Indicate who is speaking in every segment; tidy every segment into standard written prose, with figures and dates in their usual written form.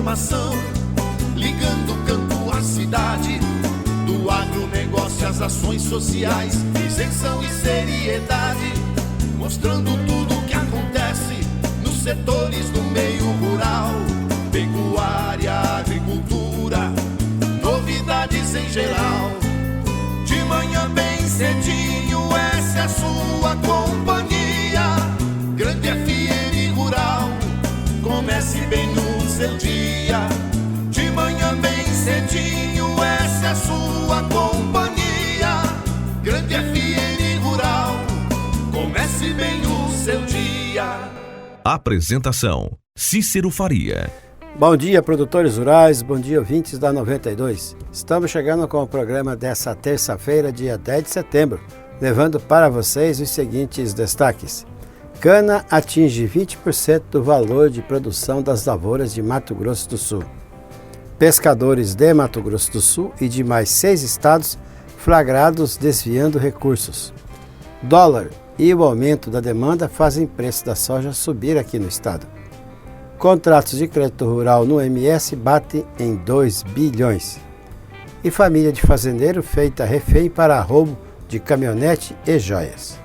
Speaker 1: informação, ligando o campo à cidade, do agronegócio às ações sociais, isenção e seriedade, mostrando tudo o que acontece nos setores do meio rural, pecuária, agricultura, novidades em geral. De manhã bem cedinho, essa é a sua companhia, Grande FM Rural. Comece bem no seu dia, de manhã bem cedinho, essa é a sua companhia, Grande FM Rural. Comece bem o seu dia.
Speaker 2: Apresentação: Cícero Faria.
Speaker 3: Bom dia, produtores rurais, bom dia, ouvintes da 92. Estamos chegando com o programa dessa terça-feira, dia 10 de setembro, levando para vocês os seguintes destaques. Cana atinge 20% do valor de produção das lavouras de Mato Grosso do Sul. Pescadores de Mato Grosso do Sul e de mais 6 estados flagrados desviando recursos. Dólar e o aumento da demanda fazem preço da soja subir aqui no estado. Contratos de crédito rural no MS batem em 2 bilhões. E família de fazendeiro feita refém para roubo de caminhonete e joias.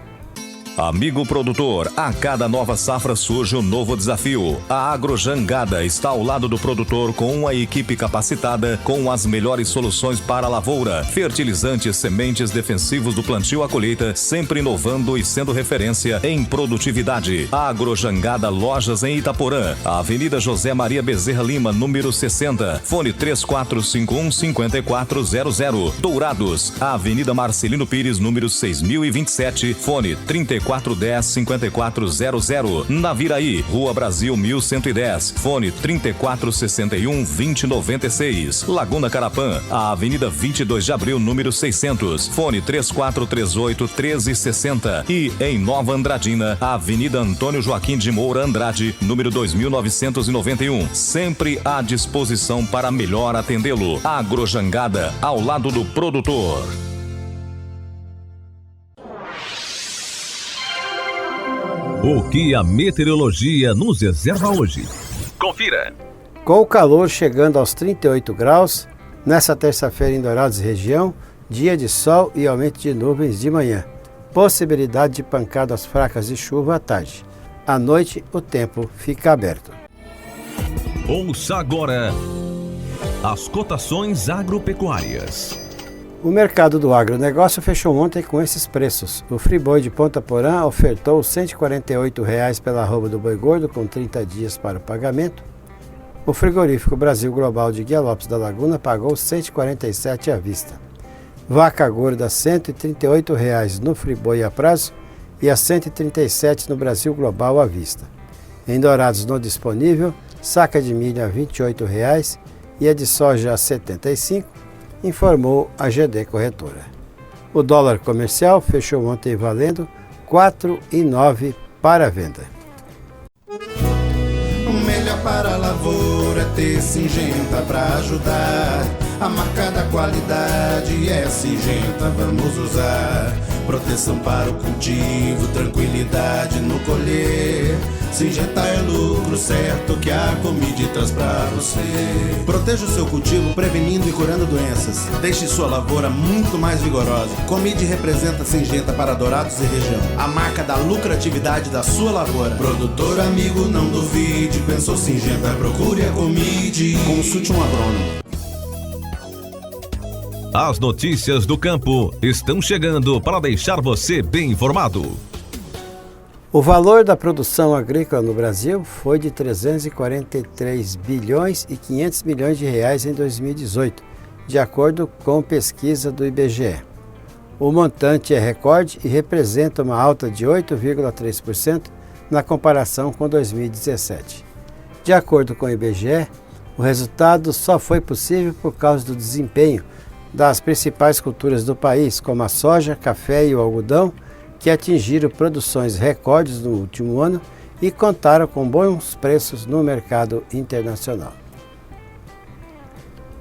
Speaker 2: Amigo produtor, a cada nova safra surge um novo desafio. A Agrojangada está ao lado do produtor com uma equipe capacitada com as melhores soluções para a lavoura. Fertilizantes, sementes, defensivos do plantio à colheita, sempre inovando e sendo referência em produtividade. A Agrojangada Lojas em Itaporã, Avenida José Maria Bezerra Lima, número 60, fone 3451-5400. Dourados, Avenida Marcelino Pires, número 6027, fone 3410-5400. Naviraí, Rua Brasil 1110, fone 3461-2096. Laguna Carapã, a Avenida 22 de Abril, número 600, fone 3438-1360. E em Nova Andradina, a Avenida Antônio Joaquim de Moura Andrade, número 2991, sempre à disposição para melhor atendê-lo. Agrojangada, ao lado do produtor. O que a meteorologia nos reserva hoje? Confira!
Speaker 3: Com o calor chegando aos 38 graus, nessa terça-feira em Dourados e região, dia de sol e aumento de nuvens de manhã. Possibilidade de pancadas fracas de chuva à tarde. À noite, o tempo fica aberto.
Speaker 2: Ouça agora as cotações agropecuárias.
Speaker 3: O mercado do agronegócio fechou ontem com esses preços. O Friboi de Ponta Porã ofertou R$ 148,00 pela arroba do boi gordo, com 30 dias para o pagamento. O frigorífico Brasil Global de Guia Lopes da Laguna pagou R$ 147,00 à vista. Vaca gorda R$ 138,00 no Friboi a prazo e a R$ 137,00 no Brasil Global à vista. Em Dourados no disponível, saca de milho a R$ 28,00 e a de soja a R$ 75,00. Informou a GD Corretora. O dólar comercial fechou ontem valendo R$ 4,09 para a venda.
Speaker 1: O melhor para a lavoura é ter Syngenta para ajudar. A marca da qualidade é Syngenta, vamos usar. Proteção para o cultivo, tranquilidade no colher. Syngenta é lucro certo que a Comid traz pra você. Proteja o seu cultivo prevenindo e curando doenças. Deixe sua lavoura muito mais vigorosa. Comid representa Syngenta para Dourados e região, a marca da lucratividade da sua lavoura. Produtor amigo, não duvide, pensou Syngenta, procure a Comid. Consulte um agrônomo.
Speaker 2: As notícias do campo estão chegando para deixar você bem informado.
Speaker 3: O valor da produção agrícola no Brasil foi de 343 bilhões e 500 milhões de reais em 2018, de acordo com pesquisa do IBGE. O montante é recorde e representa uma alta de 8,3% na comparação com 2017. De acordo com o IBGE, o resultado só foi possível por causa do desempenho das principais culturas do país, como a soja, café e o algodão, que atingiram produções recordes no último ano e contaram com bons preços no mercado internacional.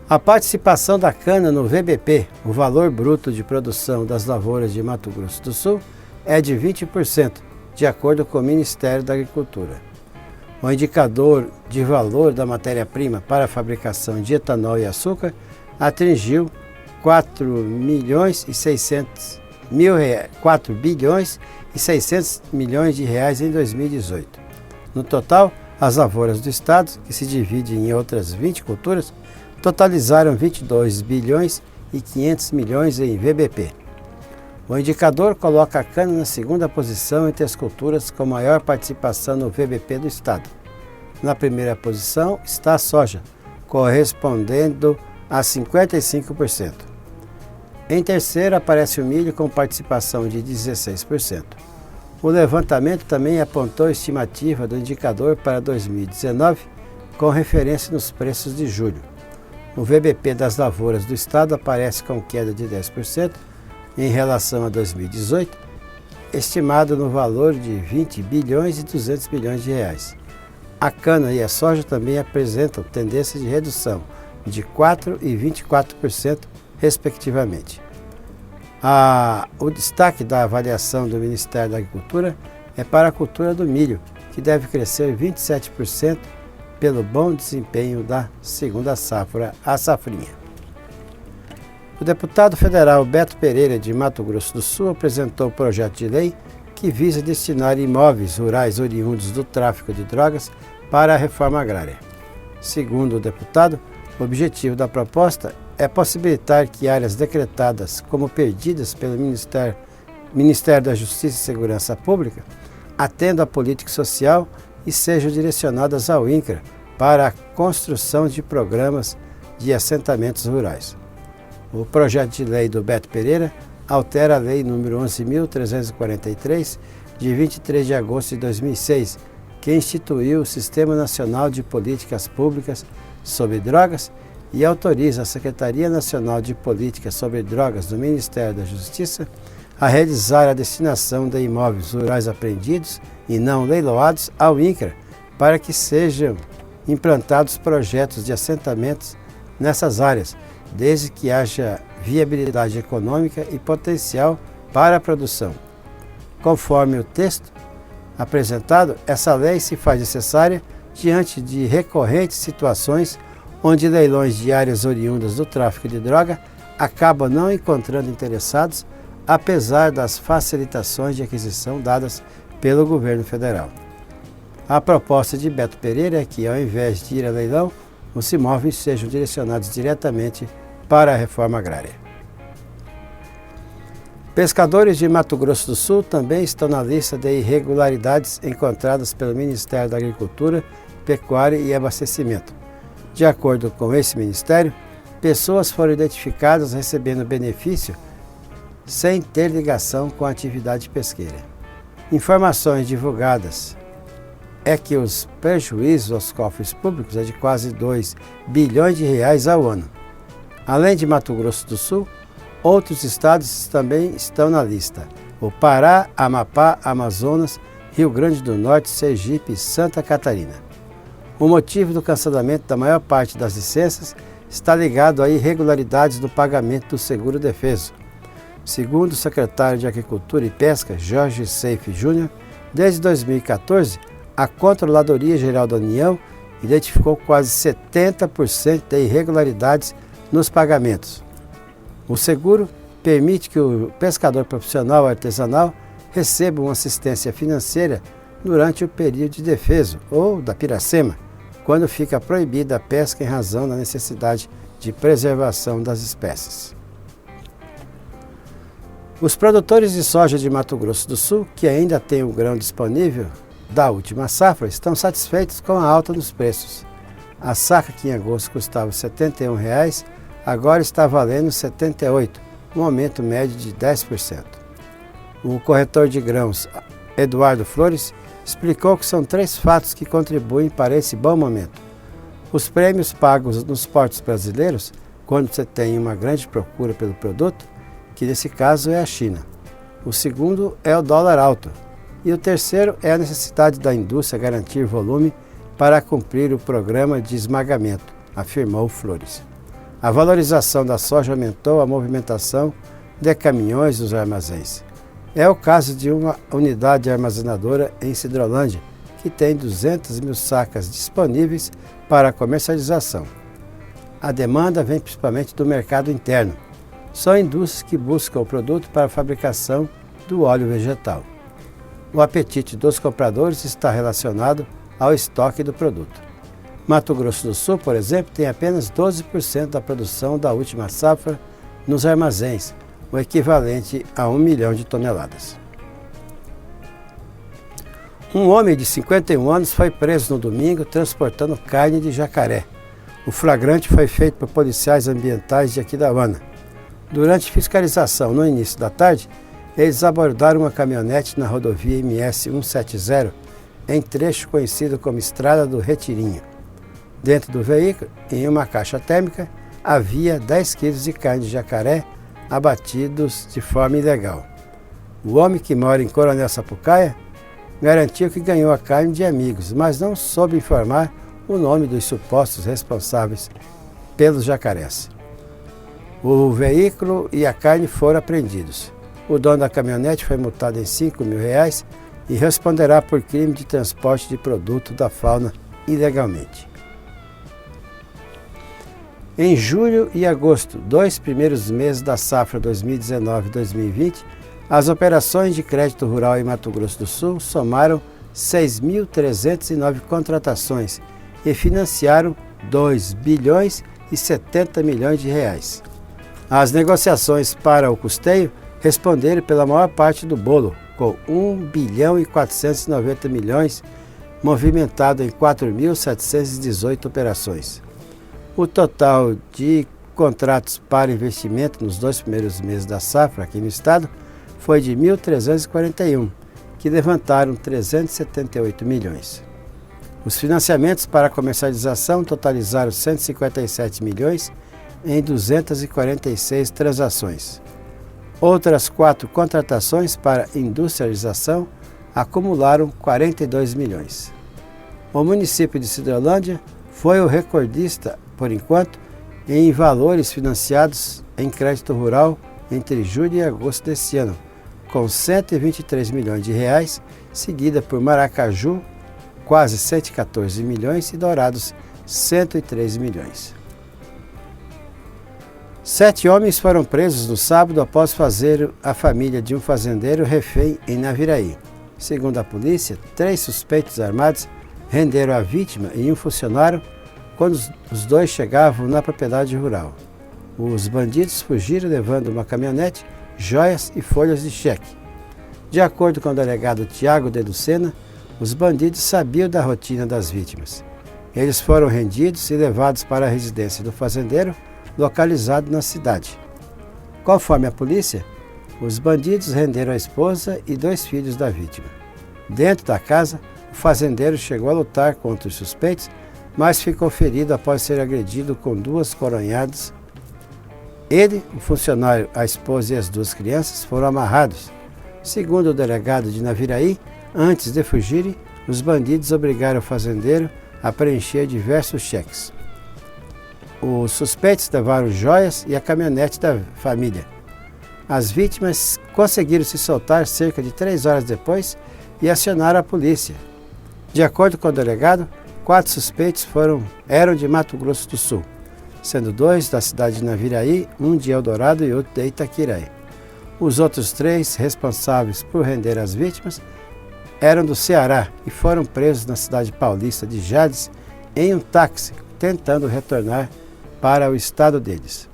Speaker 3: A participação da cana no VBP, o valor bruto de produção das lavouras de Mato Grosso do Sul, é de 20%, de acordo com o Ministério da Agricultura. O indicador de valor da matéria-prima para a fabricação de etanol e açúcar atingiu 4 bilhões e 600 milhões de reais em 2018. No total, as lavouras do estado, que se dividem em outras 20 culturas, totalizaram 22 bilhões e 500 milhões em VBP. O indicador coloca a cana na segunda posição entre as culturas com maior participação no VBP do estado. Na primeira posição está a soja, correspondendo a 55%. Em terceiro aparece o milho com participação de 16%. O levantamento também apontou a estimativa do indicador para 2019, com referência nos preços de julho. O VBP das lavouras do estado aparece com queda de 10% em relação a 2018, estimado no valor de 20 bilhões e 200 milhões de reais. A cana e a soja também apresentam tendência de redução de 4% e 24%, respectivamente. O destaque da avaliação do Ministério da Agricultura é para a cultura do milho, que deve crescer 27% pelo bom desempenho da segunda safra, a safrinha. O deputado federal Beto Pereira, de Mato Grosso do Sul, apresentou o projeto de lei que visa destinar imóveis rurais oriundos do tráfico de drogas para a reforma agrária. Segundo o deputado, o objetivo da proposta é possibilitar que áreas decretadas como perdidas pelo Ministério da Justiça e Segurança Pública atendam à política social e sejam direcionadas ao INCRA para a construção de programas de assentamentos rurais. O projeto de lei do Beto Pereira altera a Lei nº 11.343, de 23 de agosto de 2006, que instituiu o Sistema Nacional de Políticas Públicas sobre Drogas e autoriza a Secretaria Nacional de Políticas sobre Drogas do Ministério da Justiça a realizar a destinação de imóveis rurais apreendidos e não leiloados ao INCRA para que sejam implantados projetos de assentamentos nessas áreas, desde que haja viabilidade econômica e potencial para a produção. Conforme o texto apresentado, essa lei se faz necessária diante de recorrentes situações onde leilões de áreas oriundas do tráfico de droga acabam não encontrando interessados, apesar das facilitações de aquisição dadas pelo governo federal. A proposta de Beto Pereira é que, ao invés de ir a leilão, os imóveis sejam direcionados diretamente para a reforma agrária. Pescadores de Mato Grosso do Sul também estão na lista de irregularidades encontradas pelo Ministério da Agricultura, Pecuária e Abastecimento. De acordo com esse ministério, pessoas foram identificadas recebendo benefício sem ter ligação com a atividade pesqueira. Informações divulgadas é que os prejuízos aos cofres públicos é de quase 2 bilhões de reais ao ano. Além de Mato Grosso do Sul, outros estados também estão na lista: o Pará, Amapá, Amazonas, Rio Grande do Norte, Sergipe e Santa Catarina. O motivo do cancelamento da maior parte das licenças está ligado a irregularidades no pagamento do seguro-defeso. Segundo o secretário de Agricultura e Pesca, Jorge Seife Júnior, desde 2014, a Controladoria Geral da União identificou quase 70% de irregularidades nos pagamentos. O seguro permite que o pescador profissional ou artesanal receba uma assistência financeira durante o período de defeso ou da piracema, quando fica proibida a pesca em razão da necessidade de preservação das espécies. Os produtores de soja de Mato Grosso do Sul, que ainda têm o grão disponível da última safra, estão satisfeitos com a alta dos preços. A saca, que em agosto custava R$ 71,00, agora está valendo R$ 78,00, um aumento médio de 10%. O corretor de grãos, Eduardo Flores, explicou que são 3 fatos que contribuem para esse bom momento. Os prêmios pagos nos portos brasileiros, quando você tem uma grande procura pelo produto, que nesse caso é a China. O segundo é o dólar alto. E o terceiro é a necessidade da indústria garantir volume para cumprir o programa de esmagamento, afirmou Flores. A valorização da soja aumentou a movimentação de caminhões nos armazéns. É o caso de uma unidade armazenadora em Sidrolândia, que tem 200 mil sacas disponíveis para comercialização. A demanda vem principalmente do mercado interno. São indústrias que buscam o produto para a fabricação do óleo vegetal. O apetite dos compradores está relacionado ao estoque do produto. Mato Grosso do Sul, por exemplo, tem apenas 12% da produção da última safra nos armazéns, o equivalente a 1 milhão de toneladas. Um homem de 51 anos foi preso no domingo transportando carne de jacaré. O flagrante foi feito por policiais ambientais de Aquidauana. Durante fiscalização no início da tarde, eles abordaram uma caminhonete na rodovia MS 170, em trecho conhecido como Estrada do Retirinho. Dentro do veículo, em uma caixa térmica, havia 10 quilos de carne de jacaré abatidos de forma ilegal. O homem, que mora em Coronel Sapucaia, garantiu que ganhou a carne de amigos, mas não soube informar o nome dos supostos responsáveis pelos jacarés. O veículo e a carne foram apreendidos. O dono da caminhonete foi multado em R$5 mil e responderá por crime de transporte de produto da fauna ilegalmente. Em julho e agosto, 2 primeiros meses da safra 2019-2020, as operações de crédito rural em Mato Grosso do Sul somaram 6.309 contratações e financiaram 2 bilhões e 70 milhões de reais. As negociações para o custeio responderam pela maior parte do bolo, com 1 bilhão e 490 milhões movimentado em 4.718 operações. O total de contratos para investimento nos 2 primeiros meses da safra aqui no estado foi de 1.341, que levantaram 378 milhões. Os financiamentos para comercialização totalizaram 157 milhões em 246 transações. Outras 4 contratações para industrialização acumularam 42 milhões. O município de Sidrolândia foi o recordista, por enquanto, em valores financiados em crédito rural entre julho e agosto deste ano, com 123 milhões de reais, seguida por Maracaju, quase 114 milhões, e Dourados, 103 milhões. 7 homens foram presos no sábado após fazer a família de um fazendeiro refém em Naviraí. Segundo a polícia, 3 suspeitos armados renderam a vítima e um funcionário quando os 2 chegavam na propriedade rural. Os bandidos fugiram levando uma caminhonete, joias e folhas de cheque. De acordo com o delegado Tiago Deducena, os bandidos sabiam da rotina das vítimas. Eles foram rendidos e levados para a residência do fazendeiro, localizado na cidade. Conforme a polícia, os bandidos renderam a esposa e 2 filhos da vítima. Dentro da casa, o fazendeiro chegou a lutar contra os suspeitos, mas ficou ferido após ser agredido com 2 coronhadas. Ele, o funcionário, a esposa e as 2 crianças foram amarrados. Segundo o delegado de Naviraí, antes de fugirem, os bandidos obrigaram o fazendeiro a preencher diversos cheques. Os suspeitos levaram joias e a caminhonete da família. As vítimas conseguiram se soltar cerca de 3 horas depois e acionaram a polícia. De acordo com o delegado, 4 suspeitos eram de Mato Grosso do Sul, sendo 2 da cidade de Naviraí, 1 de Eldorado e outro de Itaquiraí. Os outros 3 responsáveis por render as vítimas eram do Ceará e foram presos na cidade paulista de Jales em um táxi, tentando retornar para o estado deles.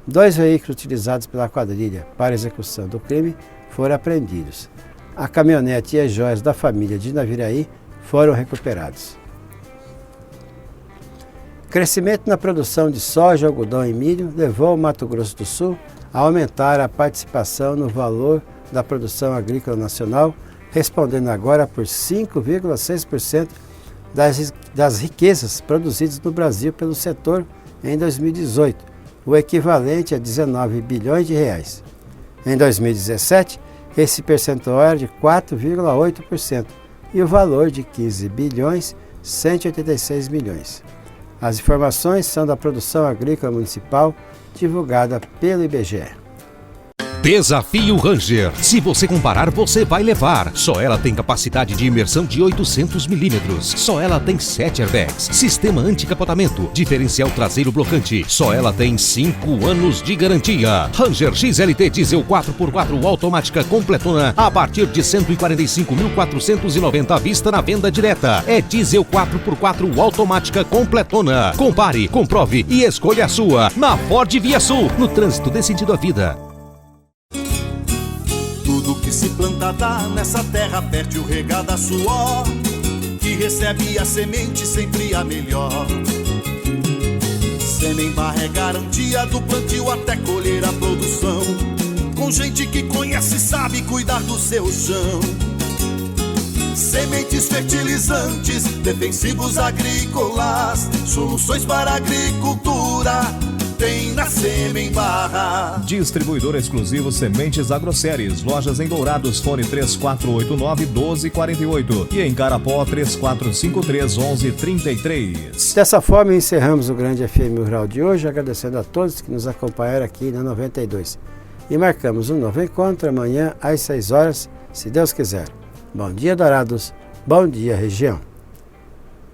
Speaker 3: 2 veículos utilizados pela quadrilha para a execução do crime foram apreendidos. A caminhonete e as joias da família de Naviraí foram recuperados. Crescimento na produção de soja, algodão e milho levou o Mato Grosso do Sul a aumentar a participação no valor da produção agrícola nacional, respondendo agora por 5,6% das riquezas produzidas no Brasil pelo setor em 2018, o equivalente a 19 bilhões de reais. Em 2017, esse percentual era de 4,8% e o valor de 15 bilhões 186 milhões. As informações são da produção agrícola municipal divulgada pelo IBGE.
Speaker 4: Desafio Ranger. Se você comparar, você vai levar. Só ela tem capacidade de imersão de 800 milímetros. Só ela tem 7 airbags. Sistema anticapotamento. Diferencial traseiro blocante. Só ela tem 5 anos de garantia. Ranger XLT Diesel 4x4 automática completona a partir de 145.490 à vista na venda direta. É Diesel 4x4 automática completona. Compare, comprove e escolha a sua. Na Ford Via Sul. No trânsito dê sentido à vida.
Speaker 1: Tudo que se planta dá nessa terra fértil regada a suor, que recebe a semente sempre a melhor. Semeim-Barra é garantia do plantio até colher a produção, com gente que conhece e sabe cuidar do seu chão. Sementes fertilizantes, defensivos agrícolas, soluções para a agricultura tem na Semeim-Barra.
Speaker 2: Distribuidor exclusivo Sementes Agroceres. Lojas em Dourados, fone 3489-1248 e em Carapó 3453-1133.
Speaker 3: Dessa forma encerramos o Grande FM Rural de hoje, agradecendo a todos que nos acompanharam aqui na 92. E marcamos um novo encontro amanhã às 6 horas, se Deus quiser. Bom dia, Dourados. Bom dia, região.